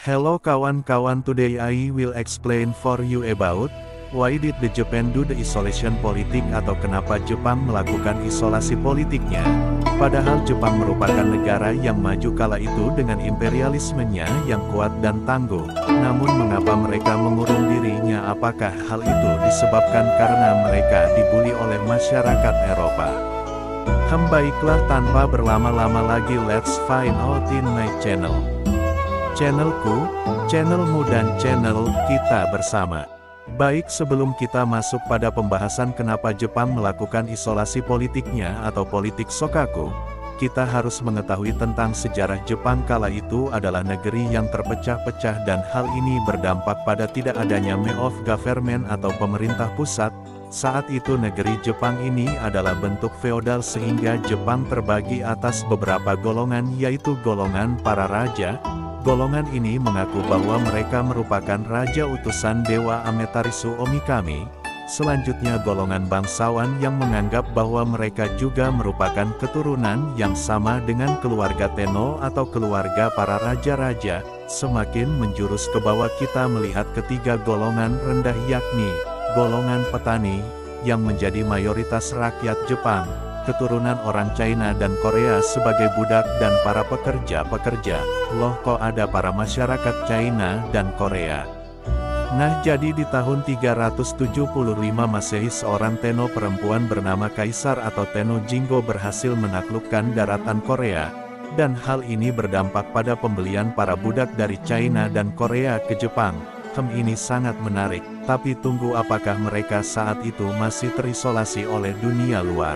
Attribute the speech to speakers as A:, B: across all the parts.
A: Hello kawan-kawan, today I will explain for you about why did the Japan do the isolation politik atau kenapa Jepang melakukan isolasi politiknya. Padahal Jepang merupakan negara yang maju kala itu dengan imperialismenya yang kuat dan tangguh. Namun mengapa mereka mengurung dirinya? Apakah hal itu disebabkan karena mereka dibuli oleh masyarakat Eropa? Baiklah, tanpa berlama-lama lagi, let's find out in my channel. Channelku, channelmu dan channel kita bersama. Baik, sebelum kita masuk pada pembahasan kenapa Jepang melakukan isolasi politiknya atau politik Shokaku, kita harus mengetahui tentang sejarah Jepang. Kala itu adalah negeri yang terpecah-pecah dan hal ini berdampak pada tidak adanya mei of government atau pemerintah pusat. Saat itu negeri Jepang ini adalah bentuk feodal sehingga Jepang terbagi atas beberapa golongan, yaitu golongan para raja. Golongan ini mengaku bahwa mereka merupakan raja utusan Dewa Amaterasu Omikami. Selanjutnya golongan bangsawan yang menganggap bahwa mereka juga merupakan keturunan yang sama dengan keluarga Tenno atau keluarga para raja-raja. Semakin menjurus ke bawah kita melihat ketiga golongan rendah, yakni golongan petani, yang menjadi mayoritas rakyat Jepang, keturunan orang China dan Korea sebagai budak, dan para pekerja-pekerja. Loh, kok ada para masyarakat China dan Korea? Nah, jadi di tahun 375 Masehi seorang Tenno perempuan bernama Kaisar atau Tenno Jingo berhasil menaklukkan daratan Korea, dan hal ini berdampak pada pembelian para budak dari China dan Korea ke Jepang. Ini sangat menarik, tapi tunggu, apakah mereka saat itu masih terisolasi oleh dunia luar?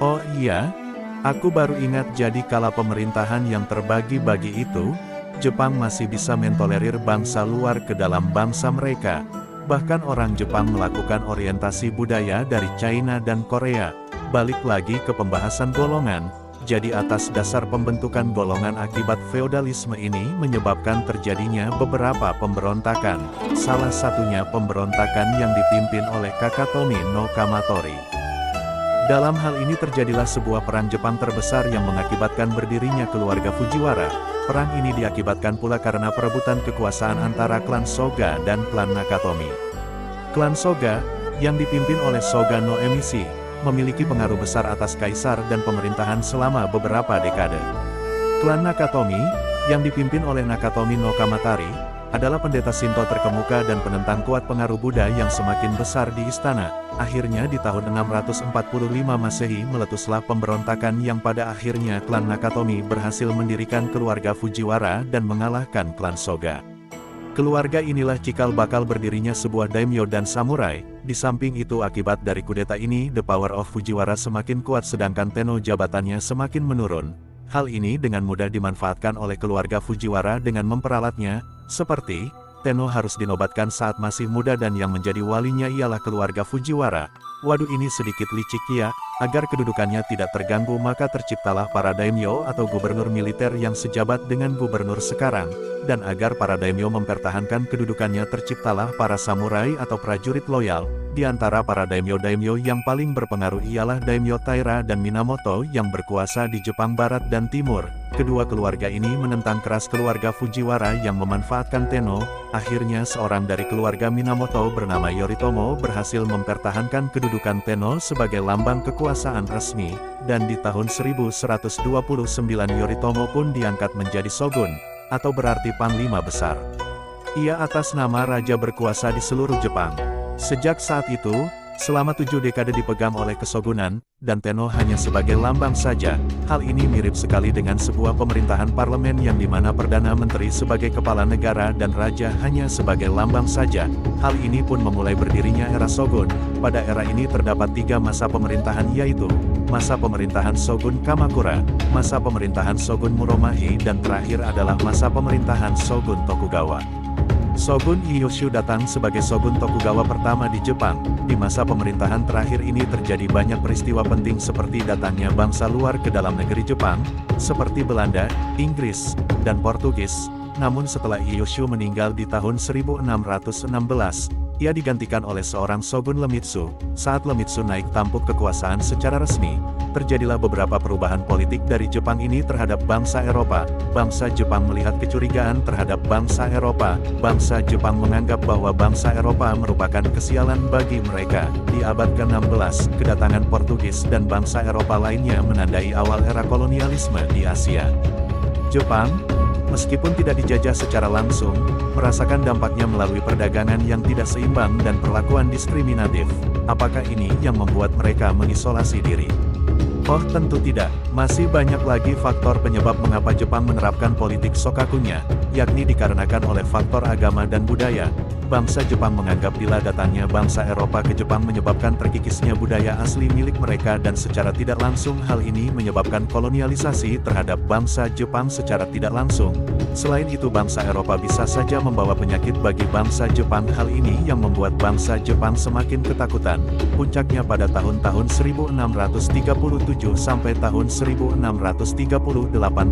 A: Oh iya, aku baru ingat, jadi kala pemerintahan yang terbagi-bagi itu, Jepang masih bisa mentolerir bangsa luar ke dalam bangsa mereka. Bahkan orang Jepang melakukan orientasi budaya dari China dan Korea. Balik lagi ke pembahasan golongan, jadi atas dasar pembentukan golongan akibat feodalisme ini menyebabkan terjadinya beberapa pemberontakan. Salah satunya pemberontakan yang dipimpin oleh Kakatomi no Kamatori. Dalam hal ini terjadilah sebuah perang Jepang terbesar yang mengakibatkan berdirinya keluarga Fujiwara. Perang ini diakibatkan pula karena perebutan kekuasaan antara klan Soga dan klan Nakatomi. Klan Soga, yang dipimpin oleh Soga no Emishi, memiliki pengaruh besar atas kaisar dan pemerintahan selama beberapa dekade. Klan Nakatomi, yang dipimpin oleh Nakatomi no Kamatari, adalah pendeta Shinto terkemuka dan penentang kuat pengaruh Buddha yang semakin besar di istana. Akhirnya di tahun 645 Masehi meletuslah pemberontakan yang pada akhirnya klan Nakatomi berhasil mendirikan keluarga Fujiwara dan mengalahkan klan Soga. Keluarga inilah cikal bakal berdirinya sebuah daimyo dan samurai. Di samping itu, akibat dari kudeta ini, the power of Fujiwara semakin kuat sedangkan Tenno jabatannya semakin menurun. Hal ini dengan mudah dimanfaatkan oleh keluarga Fujiwara dengan memperalatnya, seperti Tenno harus dinobatkan saat masih muda dan yang menjadi walinya ialah keluarga Fujiwara. Waduh, ini sedikit licik ya. Agar kedudukannya tidak terganggu maka terciptalah para daimyo atau gubernur militer yang sejabat dengan gubernur sekarang. Dan agar para daimyo mempertahankan kedudukannya terciptalah para samurai atau prajurit loyal. Di antara para daimyo-daimyo yang paling berpengaruh ialah daimyo Taira dan Minamoto yang berkuasa di Jepang Barat dan Timur. Kedua keluarga ini menentang keras keluarga Fujiwara yang memanfaatkan Tenno. Akhirnya seorang dari keluarga Minamoto bernama Yoritomo berhasil mempertahankan kedudukan Tenno sebagai lambang kekuasaan resmi, dan di tahun 1129 Yoritomo pun diangkat menjadi shogun, atau berarti panglima besar. Ia atas nama raja berkuasa di seluruh Jepang. Sejak saat itu, selama 7 dekade dipegang oleh kesogunan, dan Tenno hanya sebagai lambang saja. Hal ini mirip sekali dengan sebuah pemerintahan parlemen yang dimana Perdana Menteri sebagai kepala negara dan raja hanya sebagai lambang saja. Hal ini pun memulai berdirinya era Shogun. Pada era ini terdapat 3 masa pemerintahan, yaitu masa pemerintahan Shogun Kamakura, masa pemerintahan Shogun Muromachi, dan terakhir adalah masa pemerintahan Shogun Tokugawa. Shogun Ieyasu datang sebagai Shogun Tokugawa pertama di Jepang. Di masa pemerintahan terakhir ini terjadi banyak peristiwa penting seperti datangnya bangsa luar ke dalam negeri Jepang, seperti Belanda, Inggris, dan Portugis. Namun setelah Ieyasu meninggal di tahun 1616, Ia digantikan oleh seorang Shogun Iemitsu. Saat Iemitsu naik tampuk kekuasaan secara resmi, terjadilah beberapa perubahan politik dari Jepang ini terhadap bangsa Eropa. Bangsa Jepang melihat kecurigaan terhadap bangsa Eropa. Bangsa Jepang menganggap bahwa bangsa Eropa merupakan kesialan bagi mereka. Di abad ke-16, kedatangan Portugis dan bangsa Eropa lainnya menandai awal era kolonialisme di Asia. Jepang, meskipun tidak dijajah secara langsung, merasakan dampaknya melalui perdagangan yang tidak seimbang dan perlakuan diskriminatif. Apakah ini yang membuat mereka mengisolasi diri? Oh, tentu tidak. Masih banyak lagi faktor penyebab mengapa Jepang menerapkan politik shokakunya, yakni dikarenakan oleh faktor agama dan budaya. Bangsa Jepang menganggap bila datangnya bangsa Eropa ke Jepang menyebabkan terkikisnya budaya asli milik mereka dan secara tidak langsung hal ini menyebabkan kolonialisasi terhadap bangsa Jepang secara tidak langsung. Selain itu bangsa Eropa bisa saja membawa penyakit bagi bangsa Jepang. Hal ini yang membuat bangsa Jepang semakin ketakutan. Puncaknya pada tahun-tahun 1637 sampai tahun 1638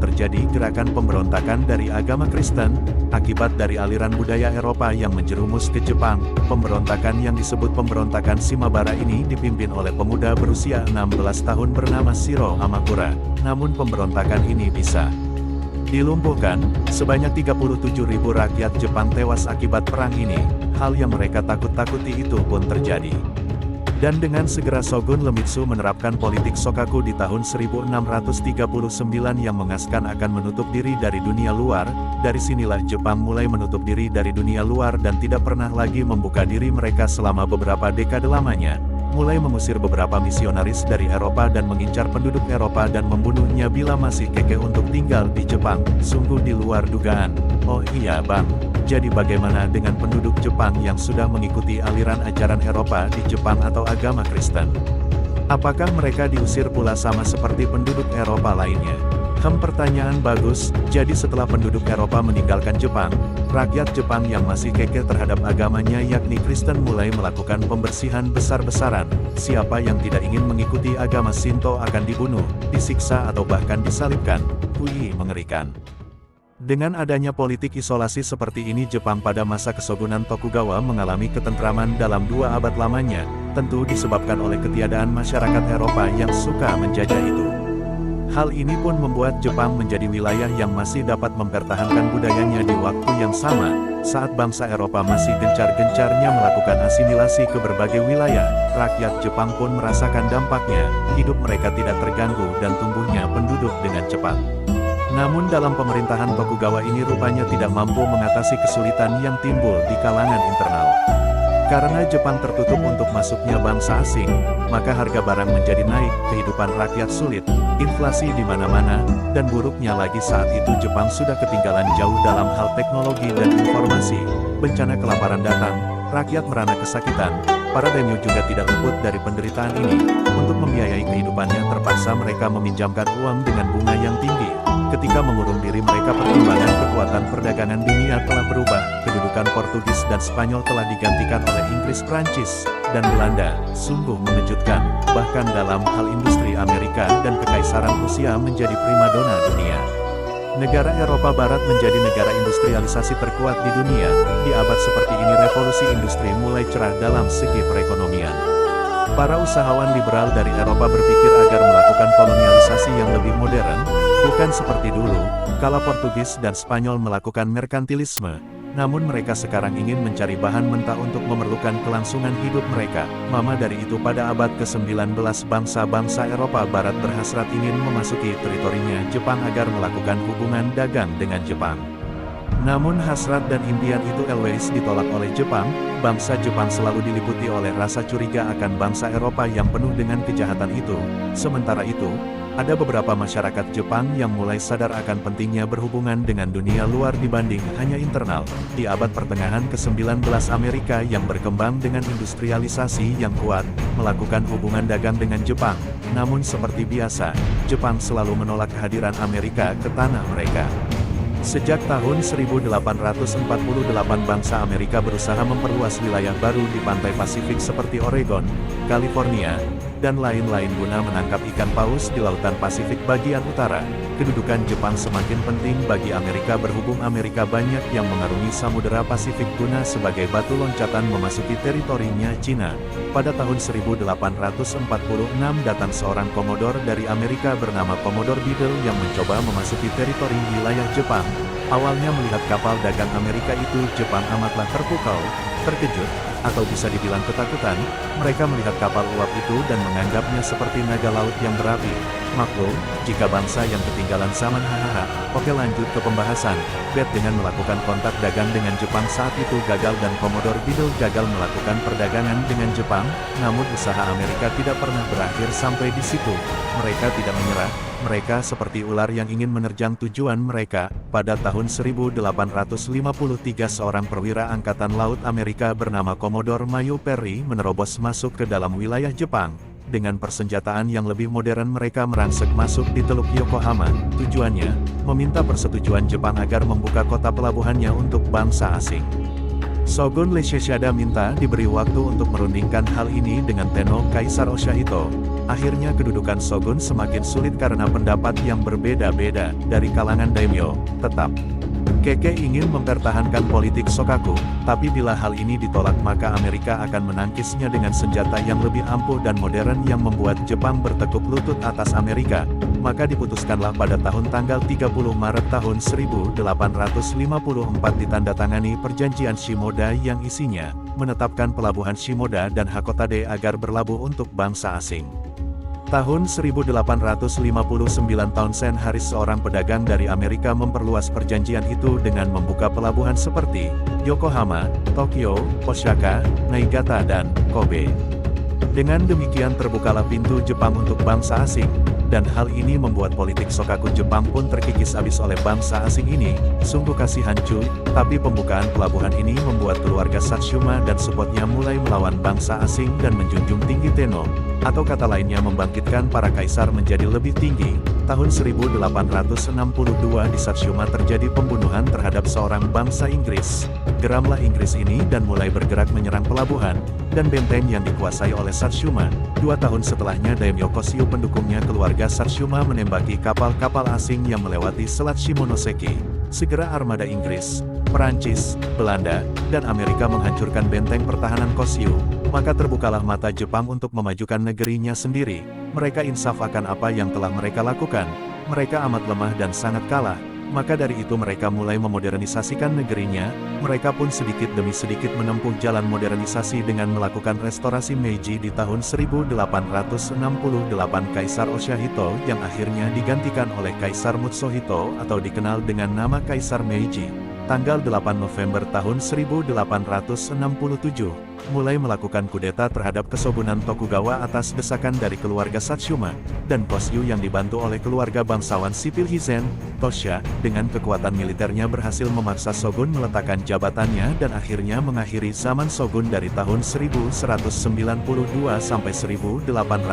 A: terjadi gerakan pemberontakan dari agama Kristen, akibat dari aliran budaya Eropa yang menjerumus ke Jepang. Pemberontakan yang disebut pemberontakan Shimabara ini dipimpin oleh pemuda berusia 16 tahun bernama Shiro Hamakura. Namun pemberontakan ini bisa dilumpuhkan. Sebanyak 37.000 rakyat Jepang tewas akibat perang ini. Hal yang mereka takut-takuti itu pun terjadi. Dan dengan segera Shogun Iemitsu menerapkan politik shokaku di tahun 1639 yang mengaskan akan menutup diri dari dunia luar. Dari sinilah Jepang mulai menutup diri dari dunia luar dan tidak pernah lagi membuka diri mereka selama beberapa dekade lamanya. Mulai mengusir beberapa misionaris dari Eropa dan mengincar penduduk Eropa dan membunuhnya bila masih kekeh untuk tinggal di Jepang. Sungguh di luar dugaan. Oh iya bang. Jadi bagaimana dengan penduduk Jepang yang sudah mengikuti aliran ajaran Eropa di Jepang atau agama Kristen? Apakah mereka diusir pula sama seperti penduduk Eropa lainnya? Pertanyaan bagus. Jadi setelah penduduk Eropa meninggalkan Jepang, rakyat Jepang yang masih kekeh terhadap agamanya yakni Kristen mulai melakukan pembersihan besar-besaran. Siapa yang tidak ingin mengikuti agama Shinto akan dibunuh, disiksa atau bahkan disalibkan. Wih, mengerikan. Dengan adanya politik isolasi seperti ini Jepang pada masa Keshogunan Tokugawa mengalami ketentraman dalam 2 abad lamanya, tentu disebabkan oleh ketiadaan masyarakat Eropa yang suka menjajah itu. Hal ini pun membuat Jepang menjadi wilayah yang masih dapat mempertahankan budayanya di waktu yang sama, saat bangsa Eropa masih gencar-gencarnya melakukan asimilasi ke berbagai wilayah, rakyat Jepang pun merasakan dampaknya, hidup mereka tidak terganggu dan tumbuhnya penduduk dengan cepat. Namun dalam pemerintahan Tokugawa ini rupanya tidak mampu mengatasi kesulitan yang timbul di kalangan internal. Karena Jepang tertutup untuk masuknya bangsa asing, maka harga barang menjadi naik, kehidupan rakyat sulit, inflasi di mana-mana, dan buruknya lagi saat itu Jepang sudah ketinggalan jauh dalam hal teknologi dan informasi. Bencana kelaparan datang, rakyat merana kesakitan, para daimyo juga tidak luput dari penderitaan ini. Untuk membiayai kehidupannya terpaksa mereka meminjamkan uang dengan bunga yang tinggi. Ketika mengurung diri mereka perkembangan kekuatan perdagangan dunia telah berubah, kedudukan Portugis dan Spanyol telah digantikan oleh Inggris, Prancis, dan Belanda. Sungguh mengejutkan, bahkan dalam hal industri Amerika dan Kekaisaran Rusia menjadi primadona dunia. Negara Eropa Barat menjadi negara industrialisasi terkuat di dunia. Di abad seperti ini revolusi industri mulai cerah dalam segi perekonomian. Para usahawan liberal dari Eropa berpikir agar melakukan kolonialisasi yang lebih modern, bukan seperti dulu, kala Portugis dan Spanyol melakukan merkantilisme. Namun mereka sekarang ingin mencari bahan mentah untuk memerlukan kelangsungan hidup mereka. Mama dari itu pada abad ke-19 bangsa-bangsa Eropa Barat berhasrat ingin memasuki teritorinya Jepang agar melakukan hubungan dagang dengan Jepang. Namun hasrat dan impian itu always ditolak oleh Jepang. Bangsa Jepang selalu diliputi oleh rasa curiga akan bangsa Eropa yang penuh dengan kejahatan itu. Sementara itu, ada beberapa masyarakat Jepang yang mulai sadar akan pentingnya berhubungan dengan dunia luar dibanding hanya internal. Di abad pertengahan ke-19 Amerika yang berkembang dengan industrialisasi yang kuat, melakukan hubungan dagang dengan Jepang. Namun seperti biasa, Jepang selalu menolak kehadiran Amerika ke tanah mereka. Sejak tahun 1848 bangsa Amerika berusaha memperluas wilayah baru di pantai Pasifik seperti Oregon, California, dan lain-lain guna menangkap ikan paus di lautan Pasifik bagian utara. kedudukan Jepang semakin penting bagi Amerika berhubung Amerika banyak yang mengarungi Samudera Pasifik guna sebagai batu loncatan memasuki teritorinya Cina. Pada tahun 1846 datang seorang komodor dari Amerika bernama Komodor Biddle yang mencoba memasuki teritori wilayah Jepang. Awalnya melihat kapal dagang Amerika itu, Jepang amatlah terpukau, terkejut, atau bisa dibilang ketakutan. Mereka melihat kapal uap itu dan menganggapnya seperti naga laut yang berapi. Maklum, jika bangsa yang ketinggalan zaman hahaha. Oke, lanjut ke pembahasan. Bet dengan melakukan kontak dagang dengan Jepang saat itu gagal dan Komodor Biddle gagal melakukan perdagangan dengan Jepang, namun usaha Amerika tidak pernah berakhir sampai di situ. Mereka tidak menyerah. Mereka seperti ular yang ingin menerjang tujuan mereka. Pada tahun 1853 seorang perwira Angkatan Laut Amerika bernama Komodor Mayo Perry menerobos masuk ke dalam wilayah Jepang. Dengan persenjataan yang lebih modern mereka merangsek masuk di Teluk Yokohama. Tujuannya, meminta persetujuan Jepang agar membuka kota pelabuhannya untuk bangsa asing. Shogun Ieyasu minta diberi waktu untuk merundingkan hal ini dengan Tenno Kaisar Oshihito. Akhirnya kedudukan Shogun semakin sulit karena pendapat yang berbeda-beda dari kalangan daimyo. Tetap, Keke ingin mempertahankan politik Shokaku, tapi bila hal ini ditolak maka Amerika akan menangkisnya dengan senjata yang lebih ampuh dan modern yang membuat Jepang bertekuk lutut atas Amerika. Maka diputuskanlah pada tanggal 30 Maret tahun 1854 ditandatangani perjanjian Shimoda yang isinya menetapkan pelabuhan Shimoda dan Hakodate agar berlabuh untuk bangsa asing. Tahun 1859 Townsend Harris seorang pedagang dari Amerika memperluas perjanjian itu dengan membuka pelabuhan seperti Yokohama, Tokyo, Osaka, Niigata dan Kobe. Dengan demikian terbukalah pintu Jepang untuk bangsa asing, dan hal ini membuat politik Shokaku Jepang pun terkikis habis oleh bangsa asing ini. Sungguh kasihan cuy, tapi pembukaan pelabuhan ini membuat keluarga Satsuma dan supportnya mulai melawan bangsa asing dan menjunjung tinggi Tenno, atau kata lainnya membangkitkan para kaisar menjadi lebih tinggi. Tahun 1862 di Satsuma terjadi pembunuhan terhadap seorang bangsa Inggris. Geramlah Inggris ini dan mulai bergerak menyerang pelabuhan dan benteng yang dikuasai oleh Satsuma. 2 tahun setelahnya Daimyo Koshiu pendukungnya keluarga Satsuma menembaki kapal-kapal asing yang melewati Selat Shimonoseki. Segera armada Inggris, Perancis, Belanda, dan Amerika menghancurkan benteng pertahanan Koshiu. Maka terbukalah mata Jepang untuk memajukan negerinya sendiri. Mereka insaf akan apa yang telah mereka lakukan. Mereka amat lemah dan sangat kalah. Maka dari itu mereka mulai memodernisasikan negerinya. Mereka pun sedikit demi sedikit menempuh jalan modernisasi dengan melakukan restorasi Meiji di tahun 1868 Kaisar Oshihito yang akhirnya digantikan oleh Kaisar Mutsuhito atau dikenal dengan nama Kaisar Meiji. Tanggal 8 November tahun 1867, mulai melakukan kudeta terhadap Keshogunan Tokugawa atas desakan dari keluarga Satsuma, dan Koshiu yang dibantu oleh keluarga bangsawan sipil Hizen, Tosha, dengan kekuatan militernya berhasil memaksa Shogun meletakkan jabatannya dan akhirnya mengakhiri zaman Shogun dari tahun 1192 sampai 1867.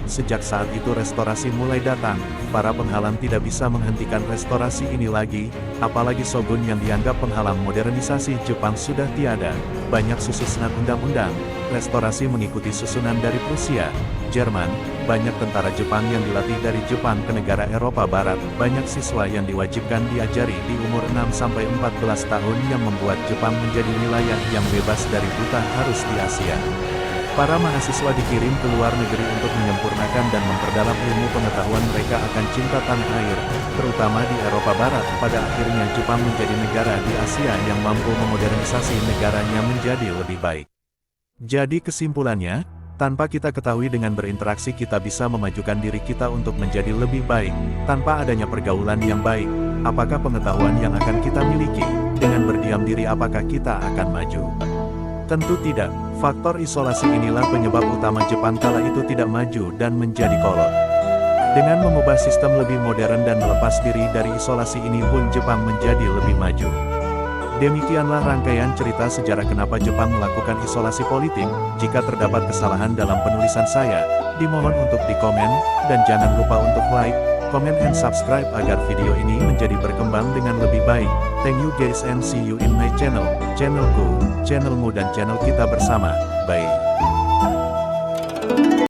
A: Sejak saat itu restorasi mulai datang, para penghalang tidak bisa menghentikan restorasi ini lagi, apalagi Shogun yang dianggap penghalang modernisasi Jepang sudah tiada. Banyak susunan undang-undang, restorasi mengikuti susunan dari Prusia, Jerman, banyak tentara Jepang yang dilatih dari Jepang ke negara Eropa Barat, banyak siswa yang diwajibkan diajari di umur 6-14 tahun yang membuat Jepang menjadi wilayah yang bebas dari buta harus di Asia. Para mahasiswa dikirim ke luar negeri untuk menyempurnakan dan memperdalam ilmu pengetahuan mereka akan cinta tanah air, terutama di Eropa Barat. Pada akhirnya Jepang menjadi negara di Asia yang mampu memodernisasi negaranya menjadi lebih baik. Jadi kesimpulannya, tanpa kita ketahui dengan berinteraksi kita bisa memajukan diri kita untuk menjadi lebih baik. Tanpa adanya pergaulan yang baik, apakah pengetahuan yang akan kita miliki? Dengan berdiam diri apakah kita akan maju? Tentu tidak. Faktor isolasi inilah penyebab utama Jepang kala itu tidak maju dan menjadi kolot. Dengan mengubah sistem lebih modern dan melepas diri dari isolasi ini pun Jepang menjadi lebih maju. Demikianlah rangkaian cerita sejarah kenapa Jepang melakukan isolasi politik. Jika terdapat kesalahan dalam penulisan saya, dimohon untuk dikomen, dan jangan lupa untuk like, comment and subscribe agar video ini menjadi berkembang dengan lebih baik. Thank you guys and see you in my channel, channelku, channelmu dan channel kita bersama. Bye.